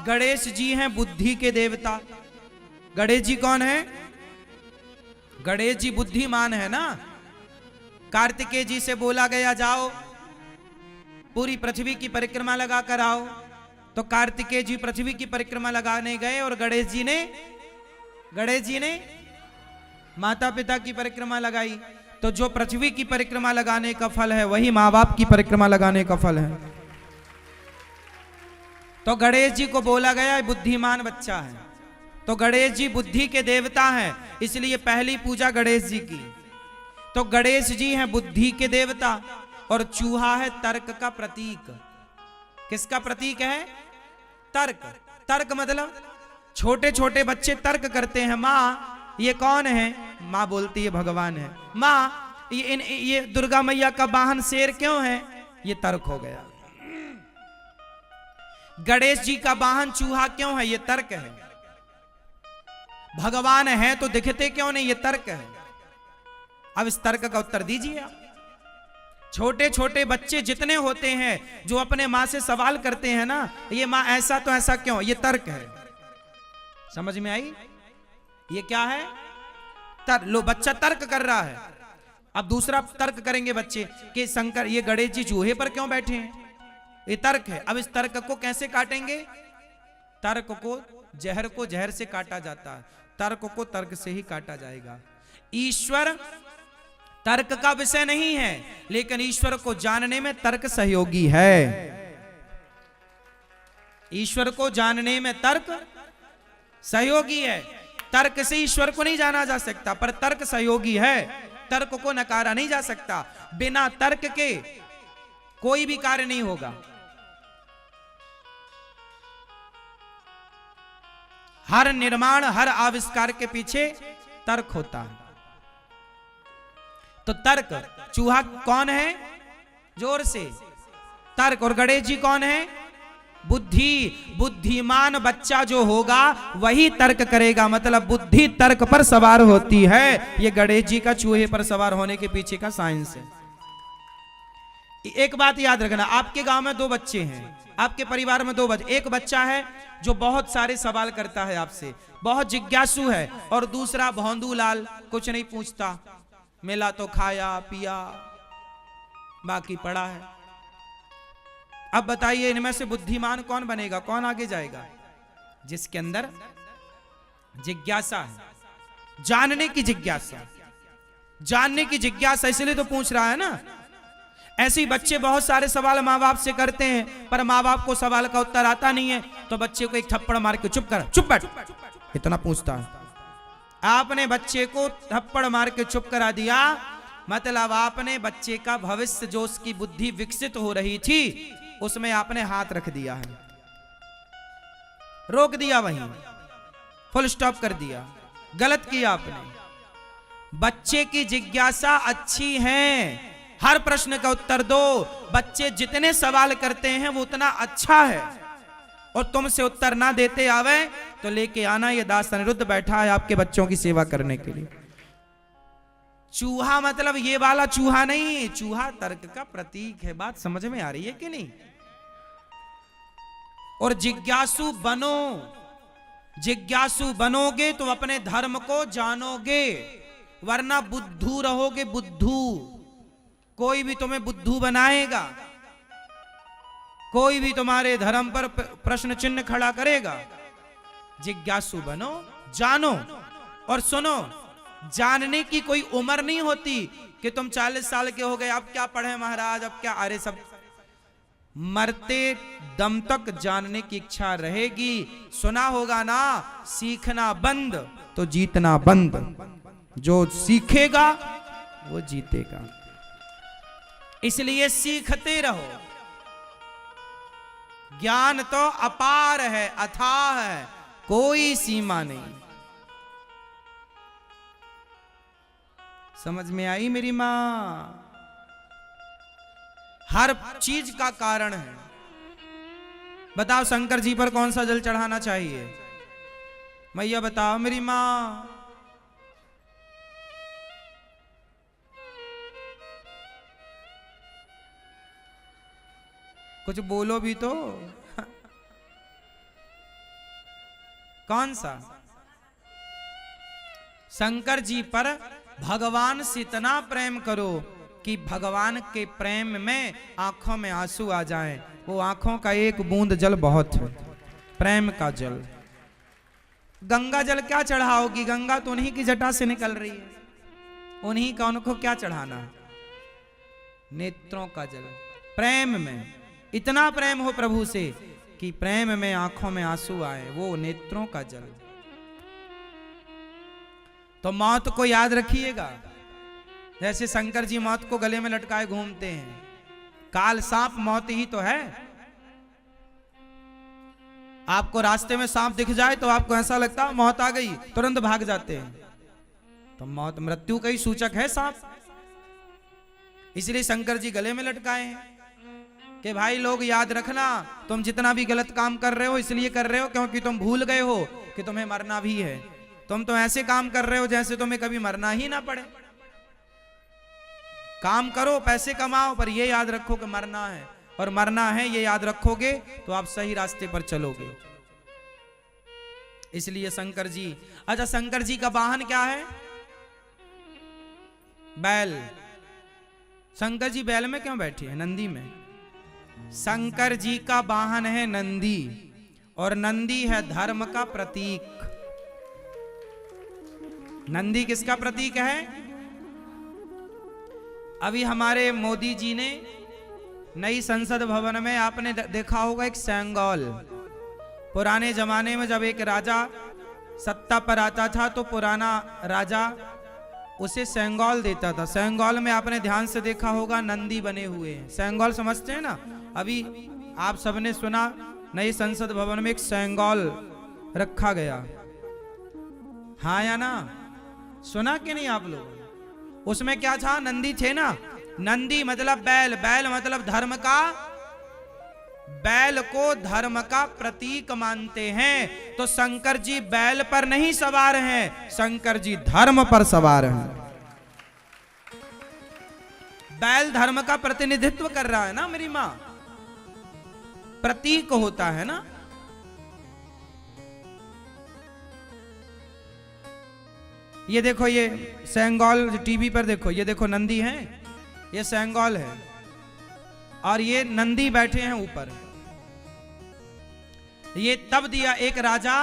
गणेश जी हैं बुद्धि के देवता। गणेश जी कौन है? गणेश जी बुद्धिमान है ना। कार्तिकेय जी से बोला गया जाओ पूरी पृथ्वी की परिक्रमा लगा कर आओ, तो कार्तिकेय जी पृथ्वी की परिक्रमा लगाने गए और गणेश जी ने माता पिता की परिक्रमा लगाई। तो जो पृथ्वी की परिक्रमा लगाने का फल है वही माँ बाप की परिक्रमा लगाने का फल है। तो गणेश जी को बोला गया बुद्धिमान बच्चा है, तो गणेश जी बुद्धि के देवता हैं, इसलिए पहली पूजा गणेश जी की। तो गणेश जी हैं बुद्धि के देवता और चूहा है तर्क का प्रतीक। किसका प्रतीक है? तर्क। तर्क मतलब छोटे छोटे बच्चे तर्क करते हैं, माँ ये कौन है? माँ बोलती है भगवान है। माँ ये दुर्गा मैया का वाहन शेर क्यों है? ये तर्क हो गया। गणेश जी का वाहन चूहा क्यों है? ये तर्क है। भगवान है तो दिखते क्यों नहीं? ये तर्क है। अब इस तर्क का उत्तर दीजिए आप। छोटे छोटे बच्चे जितने होते हैं जो अपने माँ से सवाल करते हैं ना, ये माँ ऐसा तो ऐसा क्यों? ये तर्क है। समझ में आई? ये क्या है? लो बच्चा तर्क कर रहा है। अब दूसरा तर्क करेंगे बच्चे कि शंकर ये गणेश जी चूहे पर क्यों बैठे हैं? ये तर्क है। अब इस तर्क को कैसे काटेंगे? तर्क को जहर से काटा जाता है, तर्क को तर्क से ही काटा जाएगा। ईश्वर तर्क का विषय नहीं है, लेकिन ईश्वर को जानने में तर्क सहयोगी है। ईश्वर को जानने में तर्क सहयोगी है। तर्क से ईश्वर को नहीं जाना जा सकता, पर तर्क सहयोगी है। तर्क को नकारा नहीं जा सकता। बिना तर्क के कोई भी कार्य नहीं होगा। हर निर्माण, हर आविष्कार के पीछे तर्क होता है। तो तर्क, चूहा कौन है? जोर से तर्क। और गणेश जी कौन है? बुद्धि। बुद्धिमान बच्चा जो होगा वही तर्क करेगा, मतलब बुद्धि तर्क पर सवार होती है। ये गणेश जी का चूहे पर सवार होने के पीछे का साइंस है। एक बात याद रखना, आपके गांव में 2 बच्चे हैं, आपके परिवार में 2 बच्चे, एक बच्चा है जो बहुत सारे सवाल करता है आपसे, बहुत जिज्ञासु है, और दूसरा भौंदू लाल, कुछ नहीं पूछता, मिला तो खाया पिया बाकी पड़ा है। अब बताइए इनमें से बुद्धिमान कौन बनेगा? कौन आगे जाएगा? जिसके अंदर जिज्ञासा है, जानने की जिज्ञासा। जानने की जिज्ञासा इसलिए तो पूछ रहा है ना। ऐसे ही बच्चे बहुत सारे सवाल माँ बाप से करते हैं, पर माँ बाप को सवाल का उत्तर आता नहीं है, तो बच्चे को एक थप्पड़ मार के चुप बैठ, इतना पूछता है। आपने बच्चे को थप्पड़ मार के चुप करा दिया, मतलब आपने बच्चे का भविष्य जो उसकी बुद्धि विकसित हो रही थी उसमें आपने हाथ रख दिया है, रोक दिया, वहीं फुल स्टॉप कर दिया। गलत किया आपने। बच्चे की जिज्ञासा अच्छी है, हर प्रश्न का उत्तर दो। बच्चे जितने सवाल करते हैं वो उतना अच्छा है, और तुमसे उत्तर ना देते आवे तो लेके आना। ये दास अनिरुद्ध बैठा है आपके बच्चों की सेवा करने के लिए। चूहा मतलब ये वाला चूहा नहीं, चूहा तर्क का प्रतीक है। बात समझ में आ रही है कि नहीं? और जिज्ञासु बनो, जिज्ञासु बनोगे तो अपने धर्म को जानोगे, वरना बुद्धू रहोगे। बुद्धू, कोई भी तुम्हें बुद्धू बनाएगा, कोई भी तुम्हारे धर्म पर प्रश्न चिन्ह खड़ा करेगा। जिज्ञासु बनो, जानो। और सुनो, जानने की कोई उम्र नहीं होती कि तुम 40 साल के हो गए अब क्या पढ़े महाराज, अब क्या। अरे सब मरते दम तक जानने की इच्छा रहेगी। सुना होगा ना, सीखना बंद तो जीतना बंद। जो सीखेगा वो जीतेगा, इसलिए सीखते रहो। ज्ञान तो अपार है, अथाह है, कोई सीमा नहीं। समझ में आई मेरी मां? हर चीज का कारण है। बताओ शंकर जी पर कौन सा जल चढ़ाना चाहिए? मैया बताओ मेरी मां। कुछ बोलो भी तो। कौन सा? शंकर जी पर भगवान से इतना प्रेम करो कि भगवान के प्रेम में आंखों में आंसू आ जाएं। वो आंखों का एक बूंद जल बहुत है, प्रेम का जल। गंगा जल क्या चढ़ाओगी? गंगा तो उन्हीं की जटा से निकल रही है, उन्हीं का उनको क्या चढ़ाना? नेत्रों का जल। प्रेम में इतना प्रेम हो प्रभु से कि प्रेम में आंखों में आंसू आए, वो नेत्रों का जल। तो मौत को याद रखिएगा। जैसे शंकर जी मौत को गले में लटकाए घूमते हैं, काल सांप मौत ही तो है। आपको रास्ते में सांप दिख जाए तो आपको ऐसा लगता है मौत आ गई, तुरंत भाग जाते हैं। तो मौत मृत्यु का ही सूचक है सांप। इसलिए शंकर जी गले में लटकाए हैं कि भाई लोग याद रखना, तुम जितना भी गलत काम कर रहे हो इसलिए कर रहे हो क्योंकि तुम भूल गए हो कि तुम्हें मरना भी है। तुम तो ऐसे काम कर रहे हो जैसे तुम्हें कभी मरना ही ना पड़े। काम करो, पैसे कमाओ, पर ये याद रखो कि मरना है, और मरना है ये याद रखोगे तो आप सही रास्ते पर चलोगे। इसलिए शंकर जी, अच्छा शंकर जी का वाहन क्या है? बैल। शंकर जी बैल में क्यों बैठे हैं? नंदी में। शंकर जी का वाहन है नंदी, और नंदी है धर्म का प्रतीक। नंदी किसका प्रतीक है? अभी हमारे मोदी जी ने नई संसद भवन में आपने देखा होगा एक सेंगोल। पुराने जमाने में जब एक राजा सत्ता पर आता था तो पुराना राजा उसे सेंगोल देता था। सेंगोल में आपने ध्यान से देखा होगा नंदी बने हुए हैं। सेंगोल समझते हैं ना? अभी आप सबने सुना नई संसद भवन में एक सेंगोल रखा गया, हाँ या ना? सुना कि नहीं आप लोग? उसमें क्या था? नंदी थे ना। नंदी मतलब बैल, बैल मतलब धर्म का, बैल को धर्म का प्रतीक मानते हैं। तो शंकर जी बैल पर नहीं सवार हैं, शंकर जी धर्म पर सवार हैं। बैल धर्म का प्रतिनिधित्व कर रहा है ना मेरी मां, प्रतीक होता है ना। ये देखो, ये सेंगोल टीवी पर देखो, ये देखो नंदी है, ये सेंगोल है, और ये नंदी बैठे हैं ऊपर। ये तब दिया एक राजा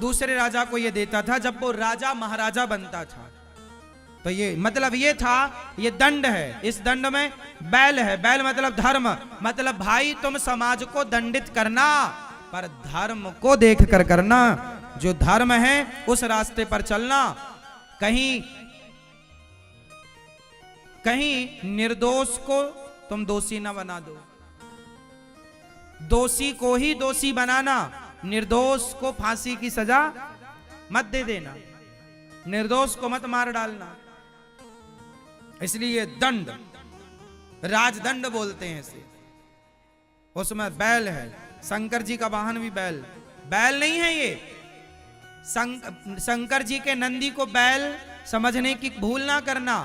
दूसरे राजा को ये देता था जब वो राजा महाराजा बनता था। तो ये मतलब ये था, ये दंड है, इस दंड में बैल है। बैल मतलब धर्म, मतलब भाई तुम समाज को दंडित करना पर धर्म को देख कर करना। जो धर्म है उस रास्ते पर चलना। कहीं कहीं निर्दोष को तुम दोषी ना बना दो, दोषी को ही दोषी बनाना, निर्दोष को फांसी की सजा मत दे देना, निर्दोष को मत मार डालना। इसलिए दंड, राजदंड बोलते हैं इसे। उसमें बैल है, शंकर जी का वाहन भी बैल। बैल नहीं है ये, शंकर जी के नंदी को बैल समझने की भूल ना करना।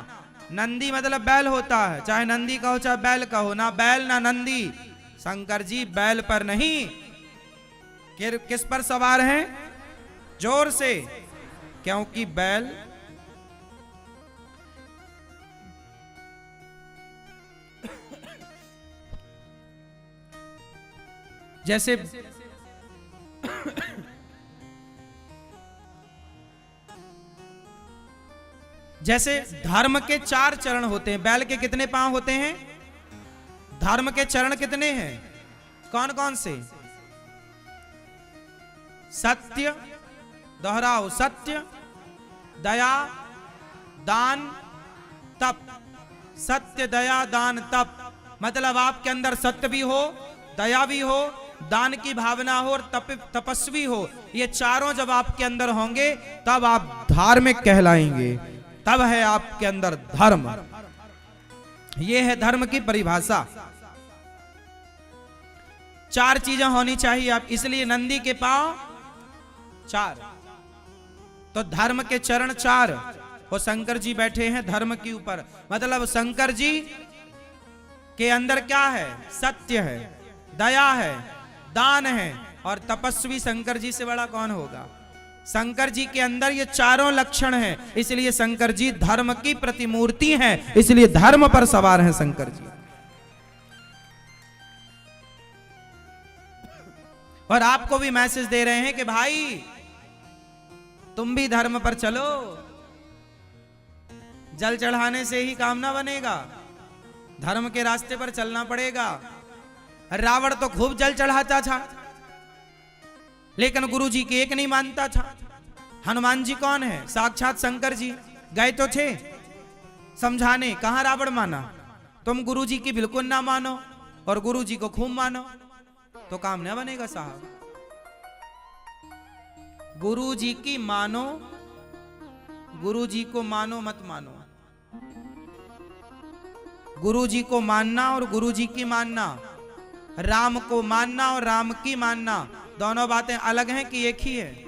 नंदी मतलब बैल होता है, चाहे नंदी का हो चाहे बैल का हो, ना बैल ना नंदी। शंकर जी बैल पर नहीं, किस पर सवार हैं? जोर से, क्योंकि बैल जैसे जैसे धर्म के 4 चरण होते हैं, बैल के कितने पांव होते हैं? धर्म के चरण कितने हैं? कौन कौन से? सत्य, दोहराओ, सत्य, दया, दान, तप। सत्य, दया, दान, तप मतलब आपके अंदर सत्य भी हो, दया भी हो, दान की भावना हो और तपस्वी हो। ये चारों जब आपके अंदर होंगे तब आप धार्मिक कहलाएंगे, तब है आपके अंदर धर्म। यह है धर्म की परिभाषा। 4 चीजें होनी चाहिए आप, इसलिए नंदी के पांव 4, तो धर्म के चरण 4। और शंकर जी बैठे हैं धर्म के ऊपर, मतलब शंकर जी के अंदर क्या है? सत्य है, दया है, दान है, और तपस्वी शंकर जी से बड़ा कौन होगा? शंकर जी के अंदर ये चारों लक्षण हैं, इसलिए शंकर जी धर्म की प्रतिमूर्ति हैं, इसलिए धर्म पर सवार हैं शंकर जी। और आपको भी मैसेज दे रहे हैं कि भाई तुम भी धर्म पर चलो। जल चढ़ाने से ही काम ना बनेगा, धर्म के रास्ते पर चलना पड़ेगा। रावण तो खूब जल चढ़ाता था, लेकिन गुरु जी की एक नहीं मानता था। हनुमान जी कौन है? साक्षात शंकर जी। गए तो थे समझाने, कहां रावण माना। तुम गुरु जी की बिल्कुल ना मानो और गुरु जी को खूब मानो तो काम न बनेगा साहब। गुरु जी की मानो, गुरु जी को मानो मत मानो। गुरु जी को मानना और गुरु जी की मानना, राम को मानना और राम की मानना, दोनों बातें अलग हैं कि एक ही है?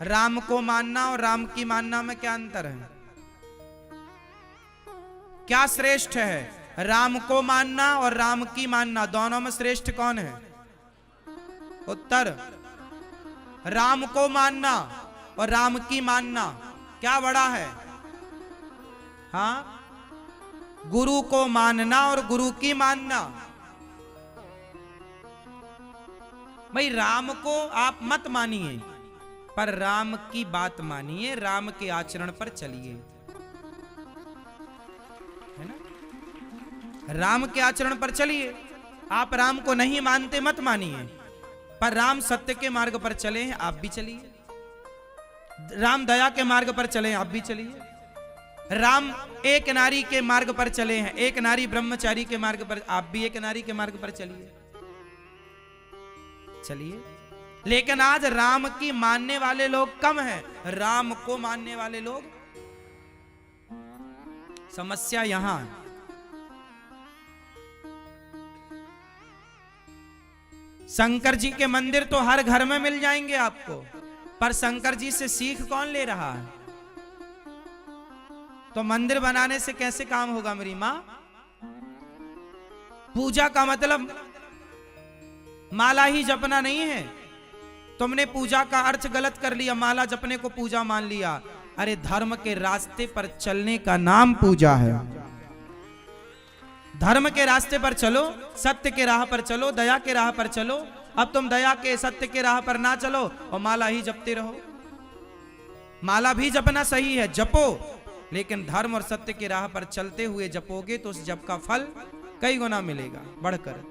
राम को मानना और राम की मानना में क्या अंतर है? क्या श्रेष्ठ है? राम को मानना और राम की मानना, दोनों में श्रेष्ठ कौन है? उत्तर, राम को मानना और राम की मानना क्या बड़ा है? हाँ, गुरु को मानना और गुरु की मानना। भाई राम को आप मत मानिए, पर राम की बात मानिए, राम के आचरण पर चलिए, है ना? राम के आचरण पर चलिए। आप राम को नहीं मानते मत मानिए, पर राम सत्य के मार्ग पर चले हैं, आप भी चलिए। राम दया के मार्ग पर चले हैं, आप भी चलिए। राम एक नारी के मार्ग पर चले हैं, एक नारी ब्रह्मचारी के मार्ग पर, आप भी एक नारी के मार्ग पर चलिए चलिए। लेकिन आज राम की मानने वाले लोग कम हैं, राम को मानने वाले लोग। समस्या यहां है। शंकर जी के मंदिर तो हर घर में मिल जाएंगे आपको, पर शंकर जी से सीख कौन ले रहा है? तो मंदिर बनाने से कैसे काम होगा मेरी मां? पूजा का मतलब माला ही जपना नहीं है। तुमने पूजा का अर्थ गलत कर लिया, माला जपने को पूजा मान लिया। अरे धर्म के रास्ते पर चलने का नाम पूजा है। धर्म के रास्ते पर चलो, सत्य के राह पर चलो, दया के राह पर चलो। अब तुम दया के सत्य के राह पर ना चलो और माला ही जपते रहो। माला भी जपना सही है, जपो, लेकिन धर्म और सत्य के राह पर चलते हुए जपोगे तो उस जप का फल कई गुना मिलेगा बढ़कर।